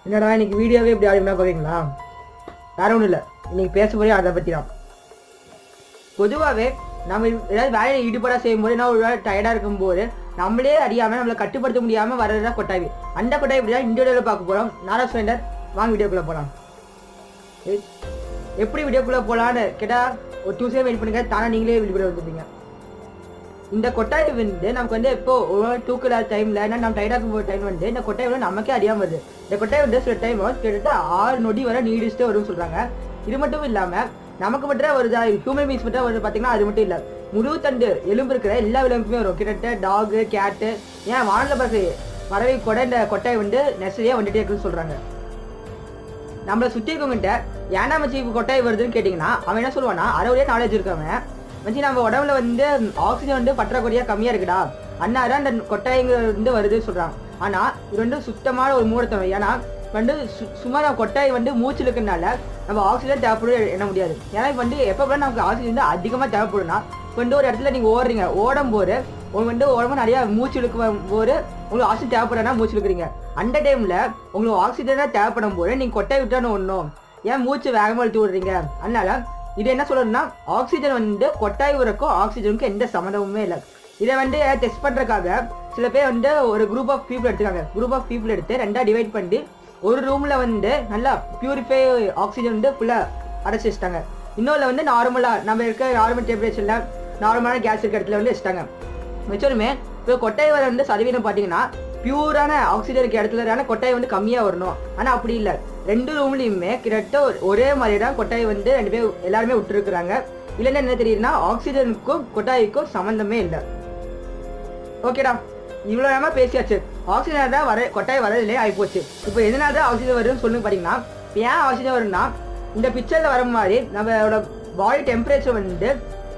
என்னடா இன்னைக்கு வீடியோவே இப்படி ஆடினா பார்க்குறீங்களா? வேற ஒன்றும் இல்லை, இன்னைக்கு பேச போய் அதை பற்றி தான். பொதுவாகவே நம்ம ஏதாவது வேலையை ஈடுபாடாக செய்யும்போது என்ன ஒரு வேலை டயர்டாக இருக்கும்போது நம்மளே அறியாமல் நம்மளை கட்டுப்படுத்த முடியாமல் வர்றதா கொட்டாவி. அந்த கொட்டாவி இப்படி தான் இந்த வீடியோவில் பார்க்க போகிறோம். நானா ஸ்பெண்டர், வாங்க வீடியோக்குள்ளே போகலாம். எப்படி வீடியோக்குள்ளே போகலான்னு கேட்டால் ஒரு 2 செகண்ட் வெயிட் பண்ணுங்க, தானே நீங்களே வீடியோ வந்துருப்பீங்க. இந்த கொட்டாய் வந்து நமக்கு வந்து எப்போ ஒரு தூக்கல டைமில் ஏன்னா நம்ம டயர்டாக போகிற டைம் வந்து இந்த கொட்டாய் வந்து நமக்கே அறியாமல் வருது. இந்த கொட்டாய் வந்து சில டைம் கிட்டத்தட்ட 6 நொடி வரை நீடிச்சுட்டு வரும்னு சொல்கிறாங்க. இது மட்டும் இல்லாமல் நமக்கு மட்டும் வருதா, ஹியூமன் பீங்ஸ் மட்டும் வருது பார்த்தீங்கன்னா அது மட்டும் இல்லை, முழு தண்டு எலும்பு இருக்கிற எல்லா விலங்குக்குமே வரும். கிட்டத்தட்ட டாகு, கேட்டு, ஏன் வானில் பறவை பறவை கூட இந்த கொட்டாய் வந்து நெசரியாக வந்துட்டே இருக்குன்னு சொல்கிறாங்க. நம்மளை சுற்றி இருக்கவங்கிட்ட ஏன்னா மச்சி கொட்டாய் வருதுன்னு கேட்டிங்கன்னா அவன் என்ன சொல்லுவான்னா, அறவுடைய நாலேஜ் இருக்கவன் மச்சி நம்ம உடம்புல வந்து ஆக்சிஜன் வந்து பற்றாக்குறையாக கம்மியாக இருக்குடா, அண்ணாதான் அந்த கொட்டாய்ங்கிறது வந்து வருதுன்னு சொல்கிறான். ஆனால் இது வந்து சுத்தமான ஒரு மூடத்தனம். ஏன்னா வந்து சும்மா நம்ம கொட்டாய் வந்து மூச்சு இருக்கிறதுனால நம்ம ஆக்சிஜன் தேவைப்படும் என்ன முடியாது. ஏன்னா இப்போ வந்து எப்போ கூட நமக்கு ஆக்சிஜன் வந்து அதிகமாக தேவைப்படும்னா இப்போ வந்து ஒரு இடத்துல நீங்கள் ஓடுறீங்க, ஓடும்போது உங்களுக்கு வந்து உடம்பு நிறையா மூச்சு இழுக்கும் போது உங்களுக்கு ஆக்சிஜன் தேவைப்படுறா மூச்சு இழுக்கிறீங்க. அந்த டைமில் உங்களுக்கு ஆக்சிஜனாக தேவைப்படும் போது நீங்கள் கொட்டாய் விட்டான்னு ஒன்றும் ஏன் மூச்சு வேகமாக இழுத்து விடுறீங்க. அதனால இது என்ன சொல்கிறதுனா, ஆக்சிஜன் வந்து கொட்டாய் உரக்கும் ஆக்சிஜனுக்கும் எந்த சம்மந்தமுமே இல்லை. இதை வந்து டெஸ்ட் பண்ணுறதுக்காக சில பேர் வந்து ஒரு குரூப் ஆஃப் பீப்புள் எடுத்துக்காங்க. குரூப் ஆஃப் பீப்புள் எடுத்து 2ஆக டிவைட் பண்ணி ஒரு ரூமில் வந்து நல்லா பியூரிஃபை ஆக்சிஜன் வந்து ஃபுல்லாக அடைச்சி வச்சுட்டாங்க. இன்னொரு வந்து நார்மலாக நம்ம இருக்க நார்மல் டெம்பரேச்சரில் நார்மலான கேஸ் இருக்க இடத்துல வந்து வச்சுட்டாங்க. வச்சோருமே இப்போ கொட்டாய் வர வந்து சதவீதம் பார்த்தீங்கன்னா பியூரான ஆக்சிஜன் இருக்க இடத்துல கொட்டாய் வந்து கம்மியாக வரணும். ஆனால் அப்படி இல்லை, 2 ரூம்லேயுமே கிட்டத்தட்ட ஒரே மாதிரி தான் கொட்டாய் வந்து 2 பேர் எல்லாருமே விட்டுருக்குறாங்க. இல்லைன்னா என்ன தெரியுதுன்னா ஆக்சிஜனுக்கும் கொட்டாய்க்கும் சம்மந்தமே இல்லை. ஓகேடா, இவ்வளோ நேரமாக பேசியாச்சு. ஆக்சிஜன் தான் கொட்டாய் வரதில்லே ஆகிப்போச்சு. இப்போ எதனால தான் ஆக்சிஜன் வருதுன்னு சொல்லுங்க. பார்த்தீங்கன்னா ஏன் ஆக்சிஜன் வரும்னா, இந்த பிக்சரில் வர மாதிரி நம்மளோட பாடி டெம்பரேச்சர் வந்து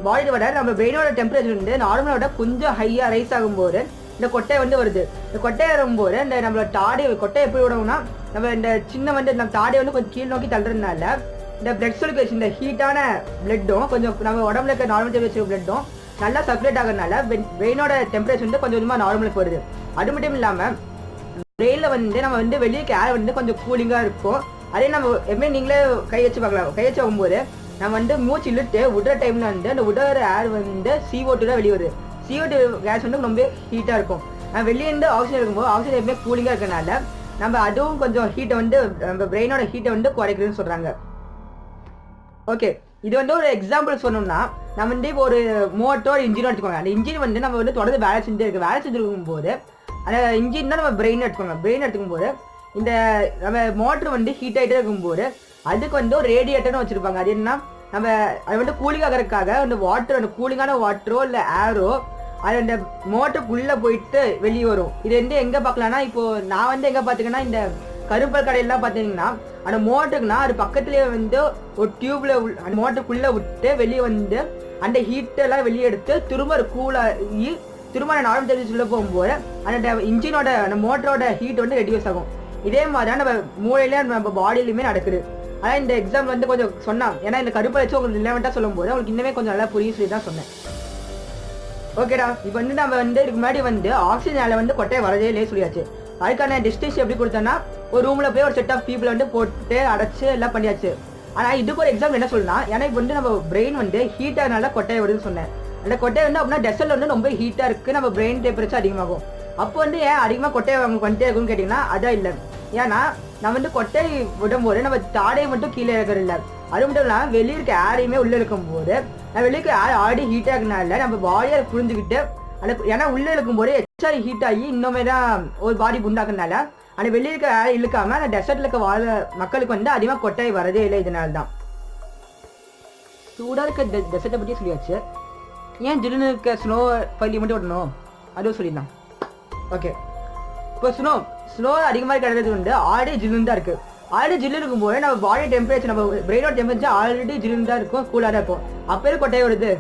பாடியை விட நம்ம பிரெயினோட டெம்பரேச்சர் வந்து நார்மலோட கொஞ்சம் ஹையாக ரைஸ் ஆகும்போது இந்த கொட்டை வந்து வருது. இந்த கொட்டை வரும்போது இந்த நம்மளோட தாடி கொட்டை எப்படி விடணும்னா, நம்ம இந்த சின்ன வந்து நம்ம தாடியை வந்து கொஞ்சம் கீழ் நோக்கி தள்ளுறதுனால இந்த பிளட் சர்க்குலேஷன், இந்த ஹீட்டான பிளட்டும் கொஞ்சம் நம்ம உடம்புல இருக்க நார்மல் டெம்பரேச்சர் பிளட்டும் நல்லா சர்க்குலேட் ஆகிறதுனால பிரெயினோட டெம்பரேச்சர் வந்து கொஞ்சம் கொஞ்சமாக நார்மலுக்கு வருது. அது மட்டும் இல்லாமல் பிரெயினில் வந்து நம்ம வந்து வெளியே ஏர் வந்து கொஞ்சம் கூலிங்காக இருக்கும். அதே நம்ம எப்பவுமே நீங்களே கை வச்சு பார்க்கலாம். கை வச்சு ஆகும்போது நம்ம வந்து மூச்சு இழுத்து விடுற டைமில் வந்து அந்த விடுற ஏர் வந்து CO2 தான் வெளியே வருது. CO2 கேஸ் வந்து ரொம்ப ஹீட்டாக இருக்கும். வெளியே இருந்து ஆக்சிஜன் இருக்கும்போது ஆக்சிஜன் எப்பவுமே கூலிங்காக இருக்கிறனால நம்ம அதுவும் கொஞ்சம் ஹீட்டை வந்து நம்ம பிரெயினோட ஹீட்டை வந்து குறைக்குதுன்னு சொல்கிறாங்க. ஓகே, இது வந்து ஒரு எக்ஸாம்பிள் சொன்னோம்னா, நம்ம வந்து இப்போ ஒரு மோட்டோர் இன்ஜின் எடுத்துக்கோங்க. அந்த இன்ஜின் வந்து நம்ம வந்து தொடர்ந்து வேலை செஞ்சுருக்கும் போது அந்த இன்ஜின் தான் நம்ம பிரெயின் எடுத்துக்கோங்க. பிரெயின் எடுத்துக்கும் போது இந்த நம்ம மோட்டர் வந்து ஹீட் ஆகிட்டே இருக்கும்போது அதுக்கு வந்து ஒரு ரேடியேட்டர்னு வச்சுருப்பாங்க. அது என்ன, நம்ம அது வந்து கூலிங் ஆகிறதுக்காக அந்த வாட்டர், அந்த கூலிங்கான வாட்டரோ இல்லை ஏரோ அது அந்த மோட்டருக்குள்ளே போயிட்டு வெளியே வரும். இது வந்து எங்கே பார்க்கலான்னா, இப்போது நான் வந்து எங்கே பார்த்துக்கன்னா, இந்த கருப்பல் கடையெல்லாம் பார்த்தீங்கன்னா அந்த மோட்டருக்குன்னா அது பக்கத்துலேயே வந்து ஒரு டியூப்ல அந்த மோட்டருக்குள்ளே விட்டு வெளியே வந்து அந்த ஹீட்டெல்லாம் வெளியே எடுத்து திரும்ப கூலாகி திரும்ப நார்மல் டெம்பரேச்சர்ல போகும்போது அந்த இன்ஜினோட அந்த மோட்டரோட ஹீட் வந்து ரெடியூஸ் ஆகும். இதே மாதிரி தான் நம்ம மூளையில நம்ம பாடியிலுமே நடக்குது. அதான் இந்த எக்ஸாம்பிள் வந்து கொஞ்சம் சொன்னான். ஏன்னா இந்த கருப்பை வச்சு உங்களுக்கு ரிலவெண்ட்டாக சொல்லும் போது உங்களுக்கு இன்னுமே கொஞ்சம் நல்லா புரியும் சொல்லி தான் சொன்னேன். ஓகேடா, இப்போ வந்து நம்ம வந்து இதுக்கு முன்னாடி வந்து ஆக்சிஜனால வந்து கொட்டையை வரதே இல்லையே சொல்லியாச்சு. அதுக்கான டிஸ்டன்ஸ் எப்படி கொடுத்தோன்னா, ஒரு ரூமில் போய் ஒரு செட் ஆஃப் பீப்புள் வந்து போட்டு அடைச்சு எல்லாம் பண்ணியாச்சு. ஆனால் இதுக்கு ஒரு எக்ஸாம்பிள் என்ன சொல்லலாம், ஏன்னா இப்போ வந்து நம்ம பிரெயின் வந்து ஹீட் ஆகிறதுனால கொட்டையை வருதுன்னு சொன்னேன். அந்த கொட்டையை வந்து அப்படின்னா டெசர்ட்ல வந்து ரொம்ப ஹீட்டாக இருக்குது, நம்ம பிரெயின் டெம்பரேச்சர் அதிகமாகும். அப்போ வந்து ஏன் அதிகமாக கொட்டையை வந்துட்டே இருக்குன்னு கேட்டிங்கன்னா அதான் இல்லை. ஏன்னா நம்ம வந்து கொட்டை விடும்போது நம்ம தாடையை மட்டும் கீழே இருக்கிறது இல்லை, அது மட்டும் இல்லாமல் வெளியே இருக்க ஏரையுமே உள்ளே இருக்கும்போது நம்ம வெளியே இருக்க ஏர் ஆல்ரெடி ஹீட் ஆகுனால நம்ம பாடியை புரிஞ்சுக்கிட்டு அந்த ஏன்னா உள்ளே இருக்கும்போது எக்ஸ்ட்ரா ஹீட் ஆகி இன்னுமே தான் ஒரு பாடி உண்டாக்குனால அந்த வெளியே இருக்க ஏர் இழுக்காமல் அந்த டெசர்ட்டில் இருக்க வாழ மக்களுக்கு வந்து அதிகமாக கொட்டை வரதே இல்லை. இதனால தான் சூடாக இருக்க டெசர்ட்டை பற்றி சொல்லியாச்சு. ஏன் ஜில்லுன்னு இருக்க ஸ்னோ பள்ளி மட்டும் விடணும் அதுவும் சொல்லிடலாம். ஓகே, இப்போ ஸ்னோ அதிகமாக கிடையாது வந்து ஆல்ரெடி ஜில்லுன்னு தான் இருக்குது. ஆல்ரெடி ஜில்லு இருக்கும்போது நம்ம பாடி டெம்பரேச்சர், நம்ம பிரெயினோட டெம்பரேச்சர் ஆல்ரெடி ஜில்லுன்னு தான் இருக்கும், கூலாக தான் இருக்கும். அப்போ கொட்டையை வருது.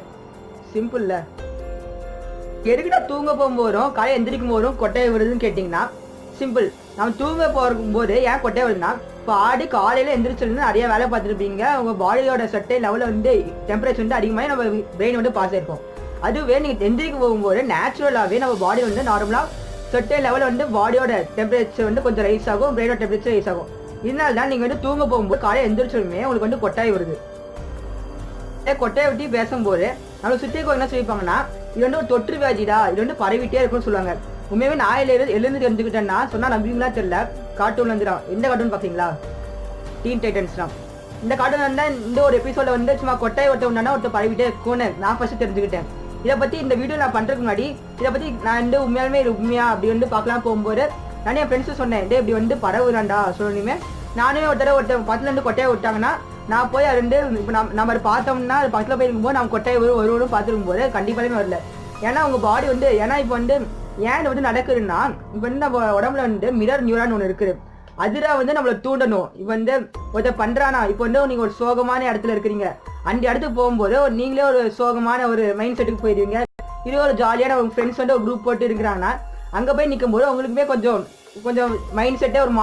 சிம்பிள்ல எதுக்கிட்ட தூங்க போகும்போதும் காலையில் எந்திரிக்கும் போதும் கொட்டையை வருதுன்னு கேட்டிங்கன்னா சிம்பிள். நம்ம தூங்க போகும்போது ஏன் கொட்டையை வருதுன்னா, இப்போ ஆடி காலையில் எந்திரிச்சிருந்து நிறைய வேலை பார்த்துருப்பீங்க, உங்கள் பாடியோட சட்டை லெவலில் வந்து டெம்பரேச்சர் வந்து அதிகமாக நம்ம பிரெயின் வந்து பாஸ் ஆயிருக்கும். அதுவே நீங்கள் எந்திரிக்க போகும்போது நேச்சுரலாகவே நம்ம பாடி வந்து நார்மலாக certain லெவலில் வந்து பாடியோட டெம்பரேச்சர் வந்து கொஞ்சம் ரைஸ் ஆகும், பிரெயினோட டெம்பரேச்சர் ரைஸ் ஆகும். இதனால தான் நீங்கள் வந்து தூங்க போகும்போது காலையில் எந்திரிச்சோமே உங்களுக்கு வந்து கொட்டாய் வருது. கொட்டையை பற்றி பேசும்போது நம்மளை சுற்றி என்ன சொல்லிப்பாங்கன்னா, இது வந்து ஒரு தொற்று வியாதிடா, இது வந்து பரவிட்டே இருக்குன்னு சொல்லுவாங்க. உண்மையாகவே நான் எழுந்து தெரிஞ்சுக்கிட்டேன்னா சொன்னால் நம்பிங்களா தெரியல. கார்ட்டூன் வந்துடும். எந்த கார்ட்டூன் பார்த்தீங்களா? டீன் டைட்டன்ஸ் தான். இந்த கார்ட்டூன் வந்து இந்த ஒரு எபிசோட வந்து சும்மா கொட்டாய் ஒருத்தவனா ஒருத்தர் பரவிட்டே இருக்கும்னு நான் ஃபர்ஸ்ட் தெரிஞ்சுக்கிட்டேன். இதை பற்றி இந்த வீடியோ நான் பண்ணுறதுக்கு முன்னாடி இதை பற்றி நான் வந்து உண்மையாலுமே இது உண்மையா அப்படி வந்து பார்க்கலாம் போகும்போது நானே என் ஃப்ரெண்ட்ஸும் சொன்னேன், இப்படி வந்து பரவுறாண்டா சொல்லணுமே. நானுமே ஒருத்தர் பக்கத்துல இருந்து கொட்டையை விட்டாங்கன்னா நான் போய் அது வந்து இப்போ நம்ம பார்த்தோம்னா அது பக்கத்தில் போயிருக்கும்போது நம்ம கொட்டையை ஒருவரும் பார்த்துருக்கும் போது கண்டிப்பாலுமே வரல. ஏன்னா உங்கள் பாடி வந்து ஏன்னா இப்போ வந்து ஏன் வந்து நடக்குதுன்னா இப்போ வந்து நம்ம உடம்புல வந்து மிரர் நியூரான் ஒன்று இருக்குது. அதுதான் வந்து நம்மளை தூண்டணும். இப்போ வந்து ஒருத்தர் பண்ணுறானா, இப்போ வந்து நீங்கள் ஒரு சோகமான இடத்துல இருக்கிறீங்க, அந்த இடத்துக்கு போகும்போது நீங்களே ஒரு சோகமான ஒரு மைண்ட் செட்டுக்கு போயிடுவீங்க. இது ஒரு ஜாலியான உங்கள் ஃப்ரெண்ட்ஸ் வந்து ஒரு குரூப் போட்டு இருக்கிறாங்கன்னா அங்கே போய் நிற்கும் போது உங்களுக்குமே கொஞ்சம் மைண்ட் செட்டே ஒரு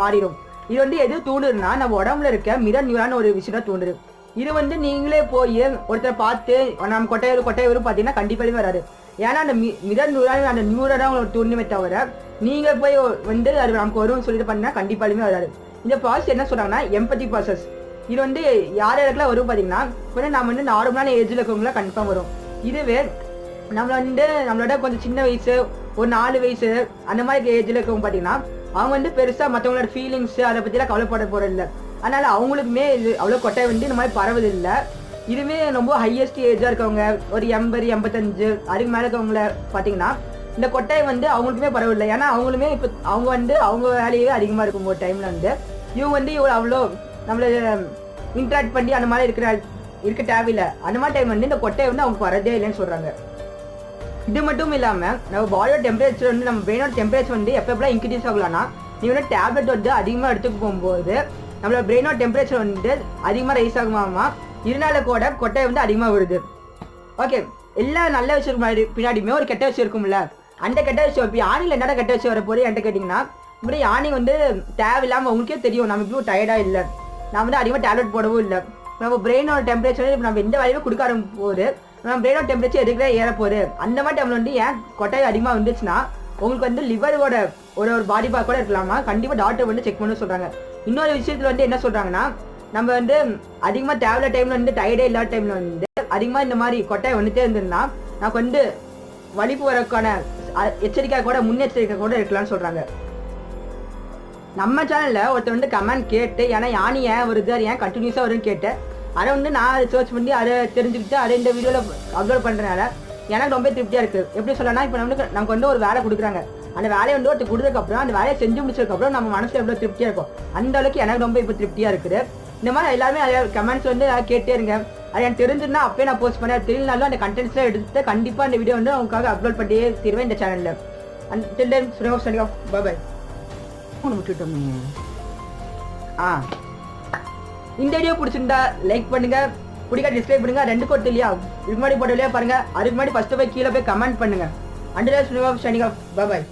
மாறிடும். இது வந்து எது தூண்டுதுன்னா நம்ம உடம்புல இருக்க மிரர் நியூரான் ஒரு விஷயம் தான் தூண்டுது. இது வந்து நீங்களே போய் ஒருத்தர் பார்த்து நம்ம கொட்டை வரும் பார்த்தீங்கன்னா கண்டிப்பாக வராது. ஏன்னா அந்த மிரர் நியூரான் அந்த நியூரான் தான் உங்களுக்கு தூண்டுமே தவிர நீங்கள் போய் வந்து அது நமக்கு வரும்னு சொல்லிட்டு பண்ணால் கண்டிப்பாலுமே வராது. இந்த ப்ராசஸ் என்ன சொல்கிறாங்கன்னா எம்பத்தி ப்ராசஸ். இது வந்து யாருக்கெல்லாம் வரும் பார்த்தீங்கன்னா கொஞ்சம் நம்ம வந்து நார்மலான ஏஜில் இருக்கவங்களாம் கன்ஃபார்ம் வரும். இதுவே நம்மளோட கொஞ்சம் சின்ன வயசு ஒரு 4 வயசு அந்த மாதிரி ஏஜில் இருக்கவங்க பார்த்தீங்கன்னா அவங்க வந்து பெருசாக மற்றவங்களோட ஃபீலிங்ஸு அதை பற்றிலாம் கவலைப்பட போகிறது இல்லை. அதனால் அவங்களுக்குமே இது அவ்வளோ கொட்டை வந்து இந்த மாதிரி பரவது இல்லை. இதுவே ரொம்ப ஹையஸ்ட் ஏஜாக இருக்கவங்க ஒரு 80 85 அதுக்கு மேலே இருக்கவங்கள பார்த்தீங்கன்னா இந்த கொட்டை வந்து அவங்களுக்குமே பரவாயில்லை. ஏன்னா அவங்களுமே இப்போ அவங்க வேலையே அதிகமாக இருக்கும் ஒரு டைமில் வந்து இவங்க வந்து இவ்வளோ அவ்வளோ நம்மளை இன்ட்ராக்ட் பண்ணி அந்த மாதிரி இருக்க தேவையில்லை. அந்த மாதிரி டைம் வந்து இந்த கொட்டையை வந்து அவங்க வரதே இல்லைன்னு சொல்கிறாங்க. இது மட்டும் இல்லாமல் நம்ம பாடியோட டெம்பரேச்சர் வந்து நம்ம பிரெயினோட டெம்பரேச்சர் வந்து எப்பப்பெல்லாம் இன்க்ரீஸ் ஆகலாம்னா நீங்கள் வந்து டேப்லெட் வந்து அதிகமாக எடுத்துக்க போகும்போது நம்மளோட பிரெயினோட டெம்பரேச்சர் வந்து அதிகமாக ரைஸ் ஆகுமாமா. இதனால கூட கொட்டை வந்து அதிகமாக வருது. ஓகே, எல்லா நல்ல விஷயம் பின்னாடியுமே ஒரு கெட்ட விஷயம் இருக்கும்ல. அந்த கெட்ட விஷயம் இப்போ யானையில் என்னடா கெட்ட விஷயம் வரப்போது என்கிட்ட கேட்டிங்கன்னா, இப்படி யானை வந்து தேவையில்லாமல் உங்களுக்கே தெரியும் நம்ம இப்படி டயர்டாக இல்லை, நான் வந்து அதிகமாக டேப்லெட் போடவும் இல்லை. நம்ம பிரெயினோட டெம்பரேச்சர் இப்போ நம்ம எந்த வேலையுமே கொடுக்க ஆரம்பிக்கும் போது நம்ம பிரெயினோட டெம்பரேச்சர் எதுக்குள்ளே ஏறப்போகுது. அந்த மாதிரி டைமில் வந்து ஏன் கொட்டை அதிகமாக வந்துச்சுன்னா உங்களுக்கு வந்து லிவரோட ஒரு பாடி பார்ட் கூட இருக்கலாமா. கண்டிப்பாக டாக்டர் வந்து செக் பண்ண சொல்கிறாங்க. இன்னொரு விஷயத்தில் வந்து என்ன சொல்கிறாங்கன்னா, நம்ம வந்து அதிகமாக தேவையில்ல டைமில் வந்து டயர்டே இல்லாத டைமில் வந்து அதிகமாக இந்த மாதிரி கொட்டை வந்துட்டே இருந்ததுன்னா நமக்கு வந்து வலிப்பு வரக்கான எச்சரிக்கை கூட முன்னெச்சரிக்கை கூட இருக்கலாம்னு சொல்கிறாங்க. நம்ம சேனலில் ஒருத்தர் வந்து கமெண்ட் கேட்டு ஏன்னா யானி ஏன் வருது, அது ஏன் கண்டினியூஸாக வருதுன்னு கேட்டு அதை வந்து நான் ரிசர்ச் பண்ணி அதை தெரிஞ்சுக்கிட்டு அதை இந்த வீடியோவில் அப்லோட் பண்ணுறதுனால எனக்கு ரொம்ப திருப்தியாக இருக்குது. எப்படி சொல்லலாம், இப்போ நமக்கு வந்து ஒரு வேலை கொடுக்குறாங்க, அந்த வேலையை வந்து ஒருத்தர் கொடுத்ததுக்கப்புறம் அந்த வேலையை செஞ்சு முடிச்சதுக்கப்புறம் நம்ம மனசில் எவ்வளோ திருப்தியாக இருக்கும், அந்த அளவுக்கு எனக்கு ரொம்ப இப்போ திருப்தியாக இருக்குது. இந்த மாதிரி எல்லாருமே அதை கமெண்ட்ஸ் வந்து கேட்டே இருங்க. அது எனக்கு தெரிஞ்சுன்னா அப்பயே நான் போஸ்ட் பண்ணேன். தெரியலனாலும் அந்த கண்டென்ட்ஸ்லாம் எடுத்து கண்டிப்பாக இந்த வீடியோ வந்து உங்களுக்காக அப்லோட் பண்ணியே தருவேன் இந்த சேனலில். அந்த பாய் விட்டுட்டோம். இந்த வீடியோ பிடிச்சிருந்தா லைக் பண்ணுங்க, பிடிக்க டிஸ்கிரைப் பண்ணுங்க. 2 கோட் இல்லையா இதுக்கு முன்னாடி போட்டோலையா பாருங்க, அதுக்கு முன்னாடி ஃபர்ஸ்ட் போய் கீழே போய் கமெண்ட் பண்ணுங்க. அண்ட் பாய்.